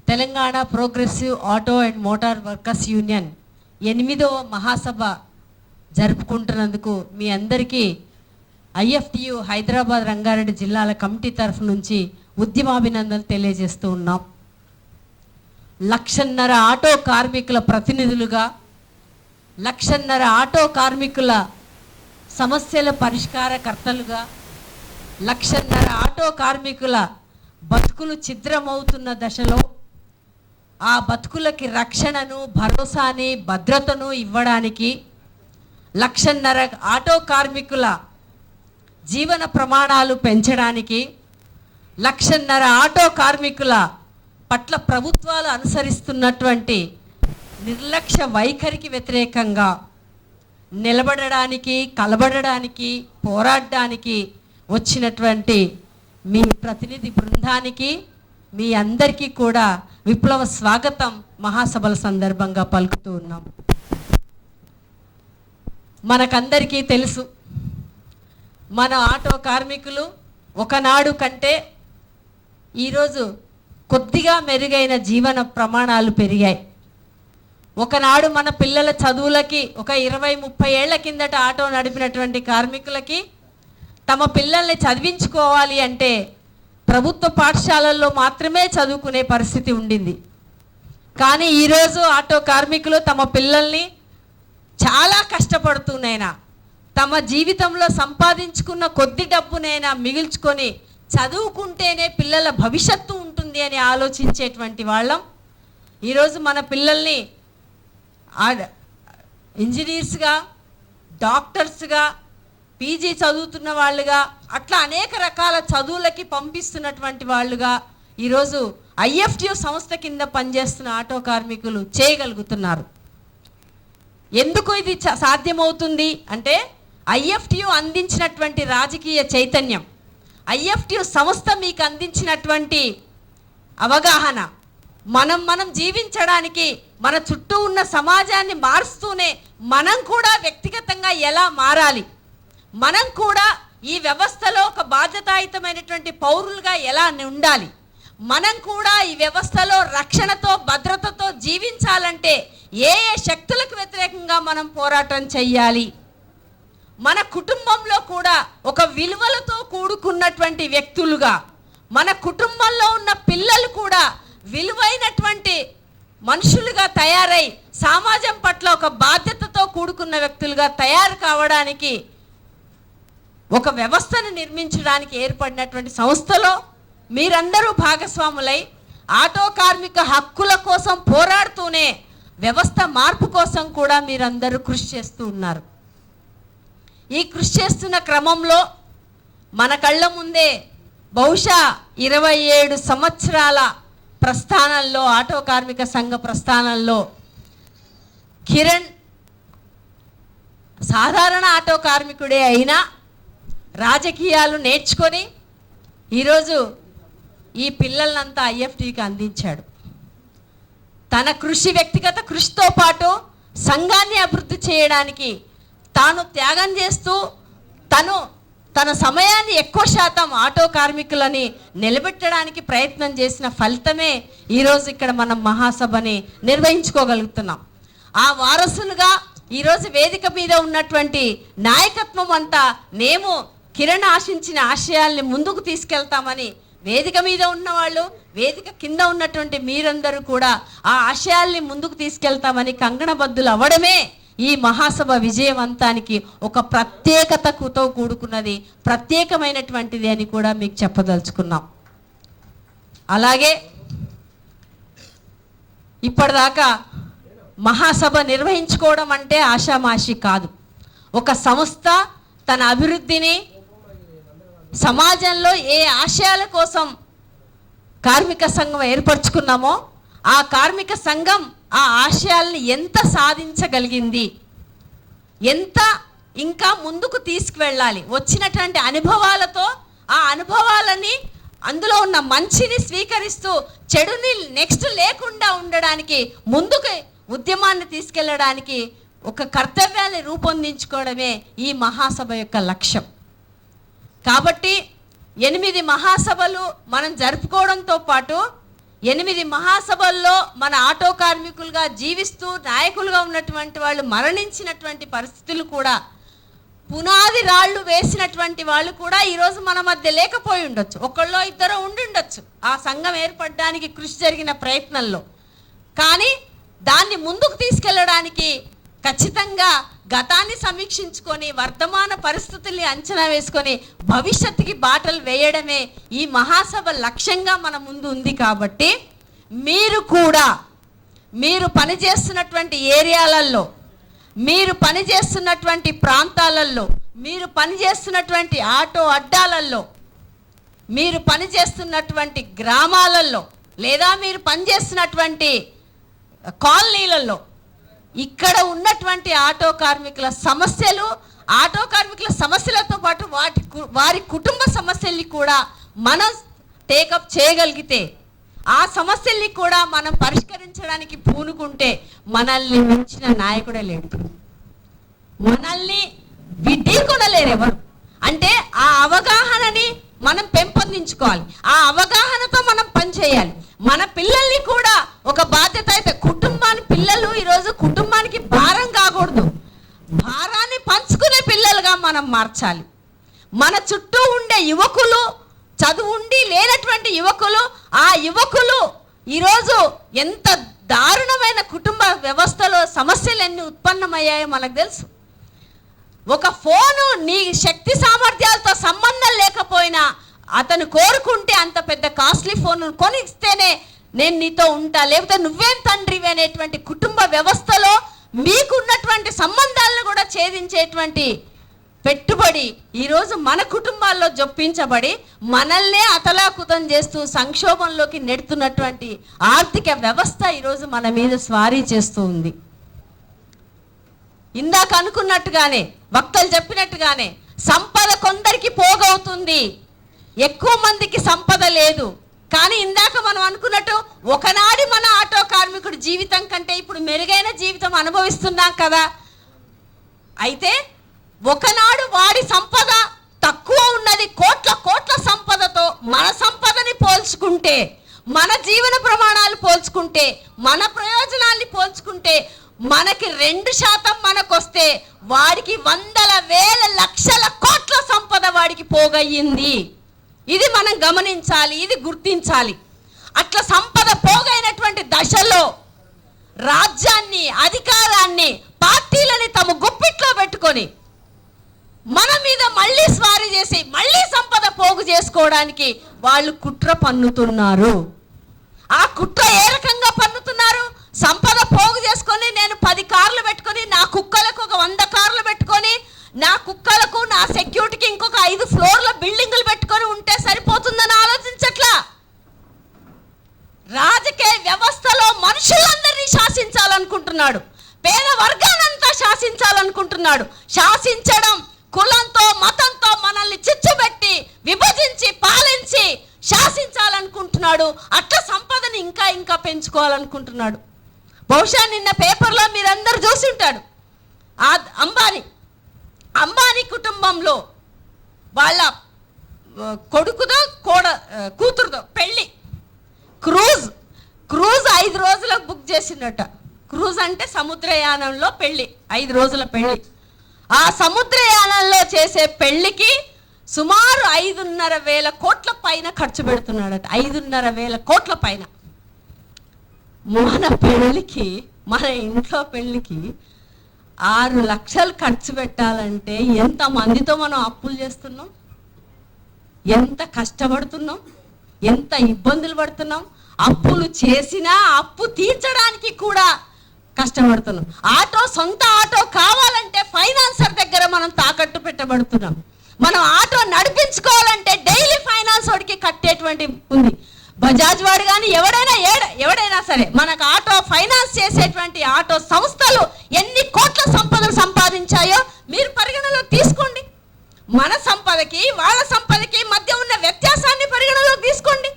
Telangana progressive auto and motor workers union 8వ మహాసభ జరుపుకుంటున్నందుకు మీ అందరికీ IFTU Hyderabad Rangareddy జిల్లాల కమిటీ తరఫు నుంచి ఉద్యమాభినందనలు తెలియజేస్తూ ఉన్నాం. 1,50,000 ఆటో కార్మికుల ప్రతినిధులుగా, 1,50,000 ఆటో కార్మికుల సమస్యల పరిష్కారకర్తలుగా, 1,50,000 ఆటో కార్మికుల బతుకులు ఛిద్రమవుతున్న దశలో ఆ బతుకులకి రక్షణను, భరోసాని, భద్రతను ఇవ్వడానికి 1,50,000 ఆటో కార్మికుల జీవన ప్రమాణాలు పెంచడానికి, 1,50,000 ఆటో కార్మికుల పట్ల ప్రభుత్వాలు అనుసరిస్తున్నటువంటి నిర్లక్ష్య వైఖరికి వ్యతిరేకంగా నిలబడడానికి, కలబడడానికి, పోరాడడానికి వచ్చినటువంటి మీ ప్రతినిధి బృందానికి మీ అందరికీ కూడా విప్లవ స్వాగతం మహాసభల సందర్భంగా పలుకుతూ ఉన్నాం. మనకందరికీ తెలుసు, మన ఆటో కార్మికులు ఒకనాడు కంటే ఈరోజు కొద్దిగా మెరుగైన జీవన ప్రమాణాలు పెరిగాయి. ఒకనాడు మన పిల్లల చదువులకి ఒక 20-30 ఏళ్ల కిందట ఆటో నడిపినటువంటి కార్మికులకి తమ పిల్లల్ని చదివించుకోవాలి అంటే ప్రభుత్వ పాఠశాలల్లో మాత్రమే చదువుకునే పరిస్థితి ఉండింది. కానీ ఈరోజు ఆటో కార్మికులు తమ పిల్లల్ని చాలా కష్టపడుతూనైనా తమ జీవితంలో సంపాదించుకున్న కొద్ది డబ్బునైనా మిగిల్చుకొని చదువుకుంటేనే పిల్లల భవిష్యత్తు ఉంటుంది అని ఆలోచించేటువంటి వాళ్ళం. ఈరోజు మన పిల్లల్ని ఇంజనీర్స్గా, డాక్టర్స్గా, పీజీ చదువుతున్న వాళ్ళుగా, అట్లా అనేక రకాల చదువులకి పంపిస్తున్నటువంటి వాళ్ళుగా ఈరోజు ఐఎఫ్టియు సంస్థ కింద పనిచేస్తున్న ఆటో కార్మికులు చేయగలుగుతున్నారు. ఎందుకు ఇది సాధ్యమవుతుంది అంటే ఐఎఫ్టియు అందించినటువంటి రాజకీయ చైతన్యం, ఐఎఫ్టియు సంస్థ మీకు అందించినటువంటి అవగాహన, మనం జీవించడానికి మన చుట్టూ ఉన్న సమాజాన్ని మారుస్తూనే మనం కూడా వ్యక్తిగతంగా ఎలా మారాలి, మనం కూడా ఈ వ్యవస్థలో ఒక బాధ్యతాయుతమైనటువంటి పౌరులుగా ఎలా ఉండాలి, మనం కూడా ఈ వ్యవస్థలో రక్షణతో, భద్రతతో జీవించాలంటే ఏ శక్తులకు వ్యతిరేకంగా మనం పోరాటం చెయ్యాలి, మన కుటుంబంలో కూడా ఒక విలువలతో కూడుకున్నటువంటి వ్యక్తులుగా, మన కుటుంబంలో ఉన్న పిల్లలు కూడా విలువైనటువంటి మనుషులుగా తయారై సమాజం పట్ల ఒక బాధ్యతతో కూడుకున్న వ్యక్తులుగా తయారు కావడానికి ఒక వ్యవస్థను నిర్మించడానికి ఏర్పడినటువంటి సంస్థలో మీరందరూ భాగస్వాములై ఆటో కార్మిక హక్కుల కోసం పోరాడుతూనే వ్యవస్థ మార్పు కోసం కూడా మీరందరూ కృషి చేస్తూ ఉన్నారు. ఈ కృషి చేస్తున్న క్రమంలో మన కళ్ళ ముందే బహుశా 27 సంవత్సరాల ప్రస్థానంలో, ఆటో కార్మిక సంఘ ప్రస్థానంలో కిరణ్ సాధారణ ఆటో కార్మికుడే అయినా రాజకీయాలు నేర్చుకొని ఈరోజు ఈ పిల్లలంతా ఐఎఫ్టికి అందించాడు. తన కృషి, వ్యక్తిగత కృషితో పాటు సంఘాన్ని అభివృద్ధి చేయడానికి తాను త్యాగం చేస్తూ తన సమయాన్ని ఎక్కువ శాతం ఆటో కార్మికులని నిలబెట్టడానికి ప్రయత్నం చేసిన ఫలితమే ఈరోజు ఇక్కడ మనం మహాసభని నిర్వహించుకోగలుగుతున్నాం. ఆ వారసులుగా ఈరోజు వేదిక మీద ఉన్నటువంటి నాయకత్వం అంతా మేము కిరణ్ ఆశించిన ఆశయాల్ని ముందుకు తీసుకెళ్తామని, వేదిక మీద ఉన్నవాళ్ళు, వేదిక కింద ఉన్నటువంటి మీరందరూ కూడా ఆ ఆశయాల్ని ముందుకు తీసుకెళ్తామని కంకణబద్ధులు అవ్వడమే ఈ మహాసభ విజయవంతానికి ఒక ప్రత్యేకతతో కూడుకున్నది, ప్రత్యేకమైనటువంటిది అని కూడా మీకు చెప్పదలుచుకున్నాం. అలాగే ఇప్పటిదాకా మహాసభ నిర్వహించుకోవడం అంటే ఆషామాషి కాదు. ఒక సంస్థ తన అభివృద్ధిని, సమాజంలో ఏ ఆశయాల కోసం కార్మిక సంఘం ఏర్పరచుకున్నామో ఆ కార్మిక సంఘం ఆ ఆశయాల్ని ఎంత సాధించగలిగింది, ఎంత ఇంకా ముందుకు తీసుకువెళ్ళాలి, వచ్చినటువంటి అనుభవాలతో ఆ అనుభవాలని, అందులో ఉన్న మంచిని స్వీకరిస్తూ చెడుని నెక్స్ట్ లేకుండా ఉండడానికి, ముందుకు ఉద్యమాన్ని తీసుకెళ్ళడానికి ఒక కర్తవ్యాన్ని రూపొందించుకోవడమే ఈ మహాసభ యొక్క లక్ష్యం. కాబట్టి 8 మహాసభలు మనం జరుపుకోవడంతో పాటు 8 మహాసభల్లో మన ఆటో కార్మికులుగా జీవిస్తూ నాయకులుగా ఉన్నటువంటి వాళ్ళు మరణించినటువంటి పరిస్థితులు కూడా, పునాది రాళ్ళు వేసినటువంటి వాళ్ళు కూడా ఈరోజు మన మధ్య లేకపోయి ఉండొచ్చు, ఒకళ్ళో ఇద్దరో ఉండుండొచ్చు ఆ సంఘం ఏర్పడడానికి కృషి జరిగిన ప్రయత్నంలో. కానీ దాన్ని ముందుకు తీసుకెళ్ళడానికి ఖచ్చితంగా గతాన్ని సమీక్షించుకొని వర్తమాన పరిస్థితుల్ని అంచనా వేసుకొని భవిష్యత్తుకి బాటలు వేయడమే ఈ మహాసభ లక్ష్యంగా మన ముందు ఉంది. కాబట్టి మీరు కూడా మీరు పనిచేస్తున్నటువంటి ఏరియాలలో, మీరు పనిచేస్తున్నటువంటి ప్రాంతాలలో, మీరు పనిచేస్తున్నటువంటి ఆటో అడ్డాలలో, మీరు పనిచేస్తున్నటువంటి గ్రామాలలో, లేదా మీరు పనిచేస్తున్నటువంటి కాలనీలలో ఇక్కడ ఉన్నటువంటి ఆటో కార్మికుల సమస్యలు, ఆటో కార్మికుల సమస్యలతో పాటు వారి కుటుంబ సమస్యల్ని కూడా మనం టేకప్ చేయగలిగితే, ఆ సమస్యల్ని కూడా మనం పరిష్కరించడానికి పూనుకుంటే మనల్ని మించిన నాయకుడే లేడు. మనల్ని విడ్డీకొనలేరు ఎవరు. అంటే ఆ అవగాహనని మనం పెంపొందించుకోవాలి, ఆ అవగాహనతో మనం పనిచేయాలి. మన పిల్లల్ని కూడా ఒక బాధ్యత అయితే, పిల్లలు ఈరోజు కుటుంబానికి భారం కాకూడదు, భారాన్ని పంచుకునే పిల్లలుగా మనం మార్చాలి. మన చుట్టూ ఉండే యువకులు, చదువు ఉండి లేనటువంటి యువకులు, ఆ యువకులు ఈరోజు ఎంత దారుణమైన కుటుంబ వ్యవస్థలో సమస్యలు ఎన్ని ఉత్పన్నమయ్యాయో మనకు తెలుసు. ఒక ఫోను నీ శక్తి సామర్థ్యాలతో సంబంధం లేకపోయినా అతను కోరుకుంటే అంత పెద్ద కాస్ట్లీ ఫోన్ కొనిస్తేనే నేను నీతో ఉంటా, లేకపోతే నువ్వేం తండ్రివి అనేటువంటి కుటుంబ వ్యవస్థలో మీకున్నటువంటి సంబంధాలను కూడా ఛేదించేటువంటి పెట్టుబడి ఈరోజు మన కుటుంబాల్లో జొప్పించబడి మనల్నే అతలాకుతం చేస్తూ సంక్షోభంలోకి నెడుతున్నటువంటి ఆర్థిక వ్యవస్థ ఈరోజు మన మీద స్వారీ చేస్తూ ఉంది. ఇందాక అనుకున్నట్టుగానే, వక్తలు చెప్పినట్టుగానే సంపద కొందరికి పోగవుతుంది, ఎక్కువ మందికి సంపద లేదు. కానీ ఇందాక మనం అనుకున్నట్టు ఒకనాడు మన ఆటో కార్మికుడి జీవితం కంటే ఇప్పుడు మెరుగైన జీవితం అనుభవిస్తున్నాం కదా. అయితే ఒకనాడు వాడి సంపద తక్కువ ఉన్నది, కోట్ల సంపదతో మన సంపదని పోల్చుకుంటే, మన జీవన ప్రమాణాలు పోల్చుకుంటే, మన ప్రయోజనాల్ని పోల్చుకుంటే మనకి 2% మనకొస్తే వాడికి 100,000 లక్షల కోట్ల సంపద వాడికి పోగయ్యింది. ఇది మనం గమనించాలి, ఇది గుర్తించాలి. అట్లా సంపద పోగైనటువంటి దశలో రాజ్యాన్ని, అధికారాన్ని, పార్టీలని తమ గుప్పిట్లో పెట్టుకొని మన మీద మళ్ళీ స్వారీ చేసి మళ్ళీ సంపద పోగు చేసుకోవడానికి వాళ్ళు కుట్ర పన్నుతున్నారు. ఆ కుట్ర ఏ రకంగా పన్నుతున్నారు? సంపద పోగు చేసుకొని నేను 10 కార్లు పెట్టుకొని, నా కుక్కలకు ఒక 100 కార్లు పెట్టుకొని, నా కుక్కలకు నా సెక్యూరిటీకి ఇంకొక 5 ఫ్లోర్ల బిల్డింగులు పెట్టుకొని ఉంటే సరిపోతుందని ఆలోచించట్లా. రాజకీయ వ్యవస్థలో మనుషులందరినీ శాసించాలనుకుంటున్నాడు, పేద వర్గానంతా శాసించాలనుకుంటున్నాడు. శాసించడం కులంతో, మతంతో మనల్ని చిచ్చుబెట్టి విభజించి పాలించి శాసించాలనుకుంటున్నాడు. అట్లా సంపదని ఇంకా పెంచుకోవాలనుకుంటున్నాడు. బహుశా నిన్న పేపర్లో మీరందరూ చూసి ఉంటాడు, ఆ అంబానీ కుటుంబంలో వాళ్ళ కొడుకుదో కూతురుదో పెళ్ళి, క్రూజ్ 5 రోజులకు బుక్ చేసిందట. క్రూజ్ అంటే సముద్రయానంలో పెళ్ళి, 5 రోజుల పెళ్ళి. ఆ సముద్రయానంలో చేసే పెళ్ళికి సుమారు 5,500 కోట్ల పైన ఖర్చు పెడుతున్నాడట. 5,500 కోట్ల పైన. మన పెళ్ళికి, మన ఇంట్లో పెళ్ళికి 6 లక్షలు ఖర్చు పెట్టాలంటే ఎంత మందితో మనం అప్పులు చేస్తున్నాం, ఎంత కష్టపడుతున్నాం, ఎంత ఇబ్బందులు పడుతున్నాం. అప్పులు చేసినా అప్పు తీర్చడానికి కూడా కష్టపడుతున్నాం. సొంత ఆటో కావాలంటే ఫైనాన్సర్ దగ్గర మనం తాకట్టు పెట్టబడుతున్నాం. మనం ఆటో నడిపించుకోవాలంటే డైలీ ఫైనాన్స్ వాడికి కట్టేటువంటి ఉంది. బజాజ్ వాడు కానీ ఎవడైనా సరే మనకు ఆటో ఫైనాన్స్ చేసేటువంటి ఆటో సంస్థలు ఎన్ని కోట్ల సంపదలు సంపాదించాయో మీరు పరిగణలోకి తీసుకోండి. మన సంపదకి వాళ్ళ సంపదకి మధ్య ఉన్న వ్యత్యాసాన్ని పరిగణలోకి తీసుకోండి.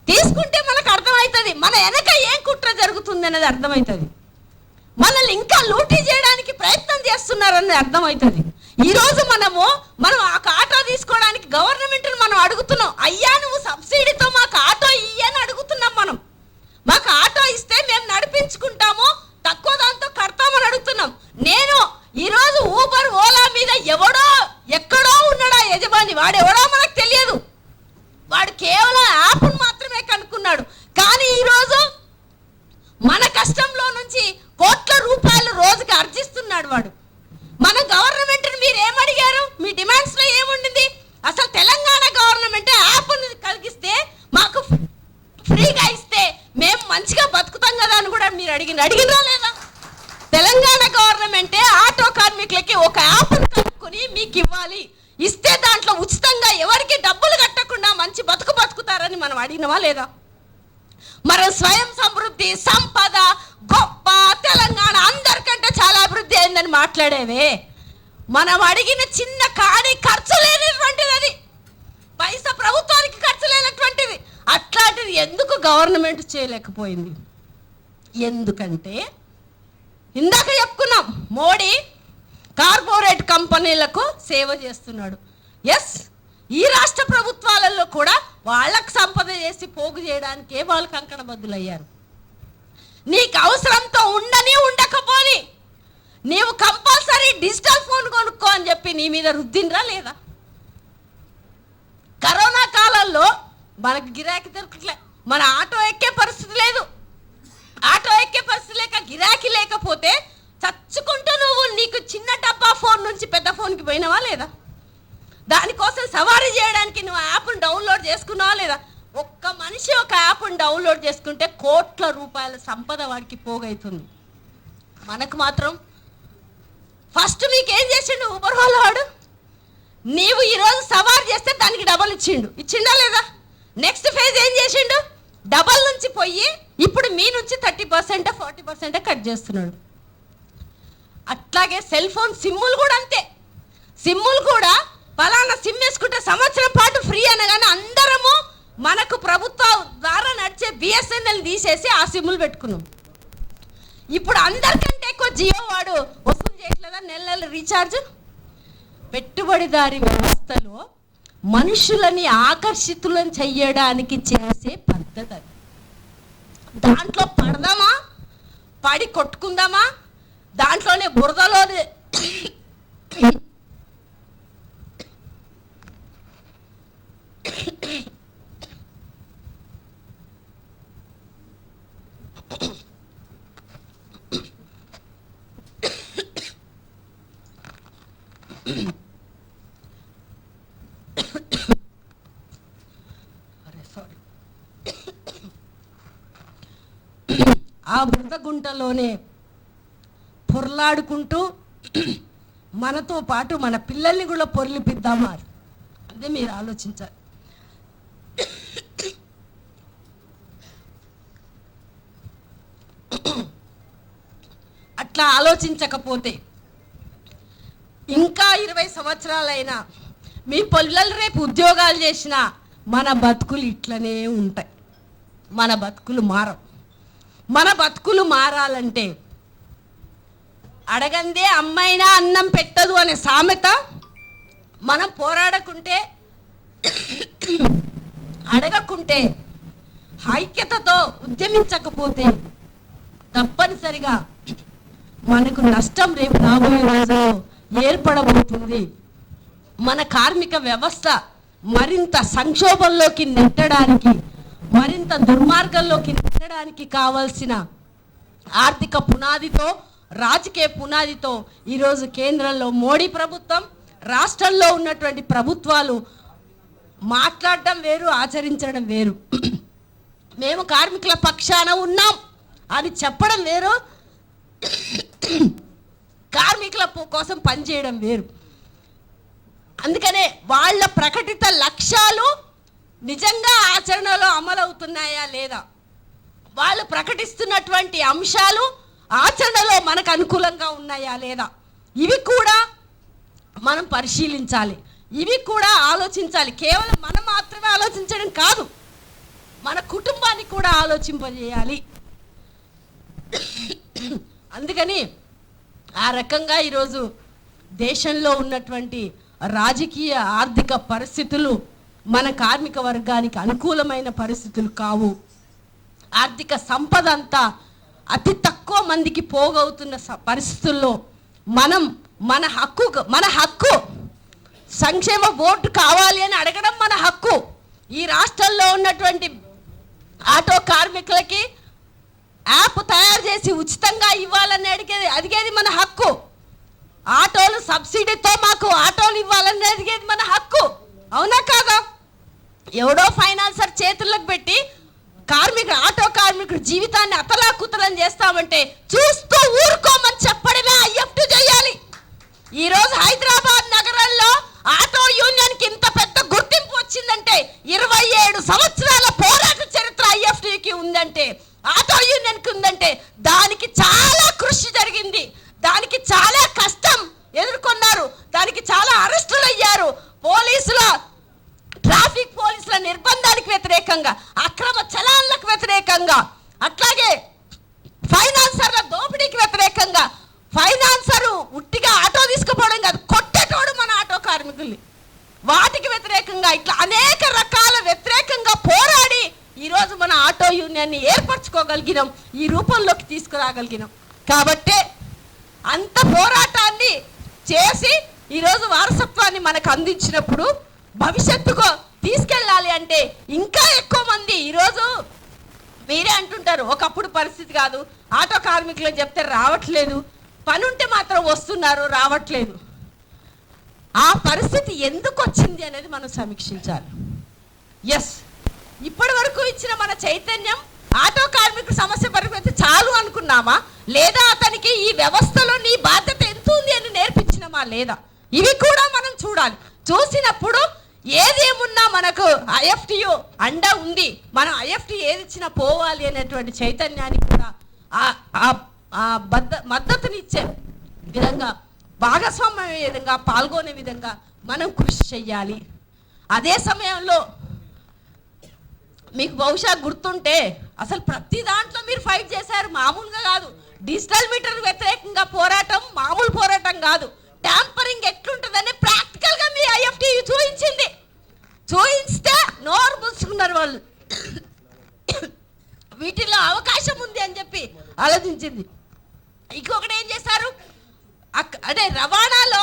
తీసుకుంటే మనకు అర్థమవుతుంది మన వెనక ఏం కుట్ర జరుగుతుంది అనేది అర్థమవుతుంది. మనల్ని ఇంకా లూటీ చేయడానికి ప్రయత్నం చేస్తున్నారని అర్థమవుతుంది. ఈరోజు మనం ఆ ఆటో తీసుకోవడానికి గవర్నమెంట్ని మనం అడుగుతున్నాం. అయ్యా నువ్వు సబ్సిడీతో మాకు ఆటో ఇయ్యని అడుగుతున్నాం మనం. మాకు ఆటో ఇస్తే మేము నడిపించుకుంటాము, తక్కువ దాంతో కడతామని అడుగుతున్నాం. నేను ఈరోజు ఊబర్ ఓలా మీద ఎవడో ఎక్కడో ఉన్నాడా యజమాని, వాడు ఎవడో మనకు తెలియదు, వాడు కేవలం యాప్ను మాత్రమే కనుక్కున్నాడు. కానీ ఈరోజు మన కష్టంలో నుంచి కోట్ల రూపాయలు రోజుకి ఆర్జిస్తున్నాడు వాడు. మన గవర్నమెంట్ని మీరు ఏమడిగారు? మీ డిమాండ్స్లో ఏముండింది? అసలు తెలంగాణ గవర్నమెంట్ యాప్ని కలిగిస్తే మాకు ఫ్రీగా ఇస్తే మేము మంచిగా బతుకుతాం కదా అని కూడా మీరు అడిగినరా లేదా? తెలంగాణ గవర్నమెంటే ఆటో కార్మికులకి ఒక యాప్ను కనుక్కొని మీకు ఇవ్వాలి, ఇస్తే దాంట్లో ఉచితంగా ఎవరికి డబ్బులు కట్టకుండా మంచి బతుకుతారని మనం అడిగినవా లేదా? మనం స్వయం సమృద్ధి, సంపద, గొప్ప తెలంగాణ అందరికంటే చాలా అభివృద్ధి అయిందని మాట్లాడేవే. మనం అడిగిన చిన్న కానీ ఖర్చు లేనటువంటిది, అది పైసా ప్రభుత్వానికి ఖర్చు లేనటువంటిది. అట్లాంటిది ఎందుకు గవర్నమెంట్ చేయలేకపోయింది? ఎందుకంటే ఇందాక చెప్పుకున్నాం, మోడీ కార్పొరేట్ కంపెనీలకు సేవ చేస్తున్నాడు. ఎస్, ఈ రాష్ట్ర ప్రభుత్వాలలో కూడా వాళ్ళకు సంపద చేసి పోగు చేయడానికే వాళ్ళు కంకణబద్దులయ్యారు. నీకు అవసరంతో ఉండని ఉండకపోని నీవు కంపల్సరీ డిజిటల్ ఫోన్ కొనుక్కో అని చెప్పి నీ మీద రుద్దినరా లేదా? కరోనా కాలంలో మనకు గిరాకీ దొరకట్లే, మన ఆటో ఎక్కే పరిస్థితి లేదు. ఆటో ఎక్కే పరిస్థితి లేక గిరాకీ లేకపోతే చచ్చుకుంటూ నువ్వు నీకు చిన్న డబ్బా ఫోన్ నుంచి పెద్ద ఫోన్కి పోయినావా లేదా? దానికోసం సవారీ చేయడానికి నువ్వు యాప్ను డౌన్లోడ్ చేసుకున్నావా లేదా? ఒక్క మనిషి ఒక యాప్ను డౌన్లోడ్ చేసుకుంటే కోట్ల రూపాయల సంపద వాడికి పోగవుతుంది. మనకు మాత్రం ఫస్ట్ మీకేం చేసిండు ఊబర్ వాళ్ళ వాడు? నీవు ఈరోజు సవారీ చేస్తే దానికి డబల్ ఇచ్చిండా లేదా? నెక్స్ట్ ఫేజ్ ఏం చేసిండు? డబల్ నుంచి పోయి ఇప్పుడు మీ నుంచి 30% 40% కట్ చేస్తున్నాడు. అట్లాగే సెల్ ఫోన్ సిమ్ములు కూడా అంతే. సిమ్ములు కూడా పలానా సిమ్ వేసుకుంటే సంవత్సరం పాటు ఫ్రీ అనగానే అందరము మనకు ప్రభుత్వం ద్వారా నడిచే బిఎస్ఎన్ఎల్ తీసేసి ఆ సిమ్ములు పెట్టుకున్నాం. ఇప్పుడు అందరికంటే ఎక్కువ జియో వాడు వసూలు చేయట్లేదా నెల రీఛార్జ్? పెట్టుబడిదారి వ్యవస్థలో మనుషులని ఆకర్షితులను చెయ్యడానికి చేసే పద్ధతి. దాంట్లో పడదామా, పడి కొట్టుకుందామా, దాంట్లోనే బురదలోనే ఆ బురద గుంటలోనే పొర్లాడుకుంటూ మనతో పాటు మన పిల్లల్ని కూడా పొర్లిపిద్దామా? అదే మీరు ఆలోచించాలి. అట్లా ఆలోచించకపోతే ఇంకా 20 సంవత్సరాలైనా మీ పిల్లలు రేపు ఉద్యోగాలు చేసినా మన బతుకులు ఇట్లనే ఉంటాయి. మన బతుకులు మారవు. మన బతుకులు మారాలంటే అడగందే అమ్మైనా అన్నం పెట్టదు అనే సామెత మనం పోరాడకుంటే, అడగకుంటే, ఐక్యతతో ఉద్యమించకపోతే తప్పనిసరిగా మనకు నష్టం రేపు రాబోయే రోజుల్లో ఏర్పడబోతుంది. మన కార్మిక వ్యవస్థ మరింత సంక్షోభంలోకి నెట్టడానికి, మరింత దుర్మార్గంలోకి నెట్టడానికి కావాల్సిన ఆర్థిక పునాదితో, రాజకీయ పునాదితో ఈరోజు కేంద్రంలో మోడీ ప్రభుత్వం, రాష్ట్రంలో ఉన్నటువంటి ప్రభుత్వాలు మాట్లాడడం వేరు, ఆచరించడం వేరు. మేము కార్మికుల పక్షాన ఉన్నాం అని చెప్పడం వేరు, కార్మికుల కోసం పనిచేయడం వేరు. అందుకనే వాళ్ళ ప్రకటిత లక్ష్యాలు నిజంగా ఆచరణలో అమలవుతున్నాయా లేదా, వాళ్ళు ప్రకటిస్తున్నటువంటి అంశాలు ఆచరణలో మనకు అనుకూలంగా ఉన్నాయా లేదా, ఇవి కూడా మనం పరిశీలించాలి, ఇవి కూడా ఆలోచించాలి. కేవలం మనం మాత్రమే ఆలోచించడం కాదు, మన కుటుంబాన్ని కూడా ఆలోచింపజేయాలి. అందుకని ఆ రకంగా ఈరోజు దేశంలో ఉన్నటువంటి రాజకీయ ఆర్థిక పరిస్థితులు మన కార్మిక వర్గానికి అనుకూలమైన పరిస్థితులు కావు. ఆర్థిక సంపద అంతా అతి తక్కువ మందికి పోగవుతున్న పరిస్థితుల్లో మన హక్కు సంక్షేమ బోర్డు కావాలి అని అడగడం మన హక్కు. ఈ రాష్ట్రంలో ఉన్నటువంటి ఆటో కార్మికులకి యాప్ తయారు చేసి ఉచితంగా ఇవ్వాలని అడిగేది మన హక్కు. ఆటోలు సబ్సిడీతో మాకు ఆటోలు ఇవ్వాలని అడిగేది మన హక్కు. అవునా కాదా? ఎవడో ఫైనాన్సర్ చేతుల్లోకి పెట్టి ఆటో కార్మికుడు జీవితాన్ని అతలాకుతలం చేస్తామంటే చూస్తూ ఊరుకోమని చెప్పడమే ఐఎఫ్టీ చేయాలి. ఈరోజు హైదరాబాద్ నగరంలో ఆటో యూనియన్కి ఇంత పెద్ద గుర్తింపు వచ్చిందంటే 27 సంవత్సరాల పోరాట చరిత్ర ఐఎఫ్టీకి ఉందంటే, ఆటో యూనియన్కి ఉందంటే దానికి చాలా కృషి జరిగింది, దానికి చాలా కష్టం ఎదుర్కొన్నారు, దానికి చాలా అరెస్టులు అయ్యారు. ట్రాఫిక్ పోలీసుల నిర్బంధానికి వ్యతిరేకంగా, అక్రమ చలాన్లకు వ్యతిరేకంగా, అట్లాగే ఫైనాన్సర్ల దోపిడీకి వ్యతిరేకంగా. ఫైనాన్సరు ఉట్టిగా ఆటో తీసుకుపోవడం కాదు, కొట్టేటోడు మన ఆటో కార్మికుల్ని. వాటికి వ్యతిరేకంగా ఇట్లా అనేక రకాల వ్యతిరేకంగా పోరాడి ఈరోజు మన ఆటో యూనియన్ని ఏర్పరచుకోగలిగినాం, ఈ రూపంలోకి తీసుకురాగలిగినాం. కాబట్టే అంత పోరాటాన్ని చేసి ఈరోజు వారసత్వాన్ని మనకు అందించినప్పుడు భవిష్యత్తుకు తీసుకెళ్ళాలి అంటే ఇంకా ఎక్కువ మంది. ఈరోజు మీరే అంటుంటారు ఒకప్పుడు పరిస్థితి కాదు, ఆటో కార్మికులు చెప్తే రావట్లేదు, పని ఉంటే మాత్రం వస్తున్నారు, రావట్లేదు. ఆ పరిస్థితి ఎందుకు వచ్చింది అనేది మనం సమీక్షించాలి. ఎస్, ఇప్పటి వరకు ఇచ్చిన మన చైతన్యం ఆటో కార్మికుల సమస్య పరిమితి చాలు అనుకున్నామా, లేదా అతనికి ఈ వ్యవస్థలో నీ బాధ్యత ఎంత ఉంది అని నేర్పించినమా లేదా, ఇవి కూడా మనం చూడాలి. చూసినప్పుడు ఏదేమున్నా మనకు ఐఎఫ్టీయు అండ ఉంది, మనం ఐఎఫ్టీ ఏది ఇచ్చినా పోవాలి అనేటువంటి చైతన్యానికి కూడా మద్దతునిచ్చే విధంగా, భాగస్వామ్య విధంగా, పాల్గొనే విధంగా మనం కృషి చెయ్యాలి. అదే సమయంలో మీకు బహుశా గుర్తుంటే అసలు ప్రతి దాంట్లో మీరు ఫైట్ చేశారు, మామూలుగా కాదు. డిజిటల్ మీటర్ వ్యతిరేకంగా పోరాటం మామూలు పోరాటం కాదు. ట్యాంపరింగ్ ఎట్లుంటుందని ప్రాక్టికల్గా మీ ఐఎఫ్టీ చూయిస్తే నోరు మూసుకున్నారు వాళ్ళు. వీటిలో అవకాశం ఉంది అని చెప్పి ఆలోచించింది. ఇంకొకటి ఏం చేశారు, అదే రవాణాలో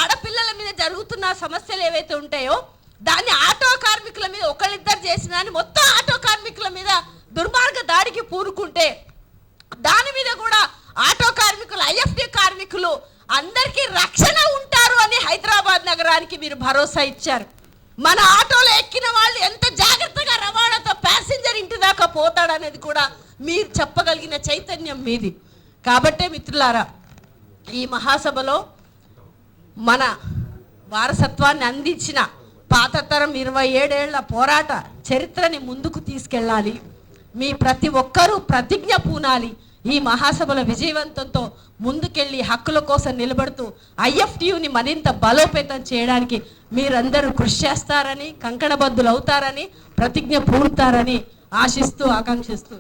ఆడపిల్లల మీద జరుగుతున్న సమస్యలు ఏవైతే ఉంటాయో దాన్ని ఆటో కార్మికుల మీద ఒకళ్ళిద్దరు చేసిన మొత్తం ఆటో కార్మికుల మీద దుర్మార్గ దాడికి పూనుకుంటే దాని మీద కూడా ఆటో కార్మికులు, ఐఎఫ్టీ కార్మికులు అందరికీ రక్షణ ఉంటారు అని హైదరాబాద్ నగరానికి మీరు భరోసా ఇచ్చారు. మన ఆటోలో ఎక్కిన వాళ్ళు ఎంత జాగ్రత్తగా రవాణాతో ప్యాసింజర్ ఇంటి దాకా పోతాడనేది కూడా మీరు చెప్పగలిగిన చైతన్యం మీది. కాబట్టే మిత్రులారా, ఈ మహాసభలో మన వారసత్వాన్ని అందించిన పాత తరం 27 ఏళ్ల పోరాట చరిత్రని ముందుకు తీసుకెళ్ళాలి. మీ ప్రతి ఒక్కరూ ప్రతిజ్ఞ పూనాలి. ఈ మహాసభల విజయవంతంతో ముందుకెళ్ళి హక్కుల కోసం నిలబడుతూ ఐఎఫ్టీయుని మరింత బలోపేతం చేయడానికి మీరందరూ కృషి చేస్తారని, కంకణబద్దులు అవుతారని, ప్రతిజ్ఞ పూనుతారని ఆశిస్తూ ఆకాంక్షిస్తూ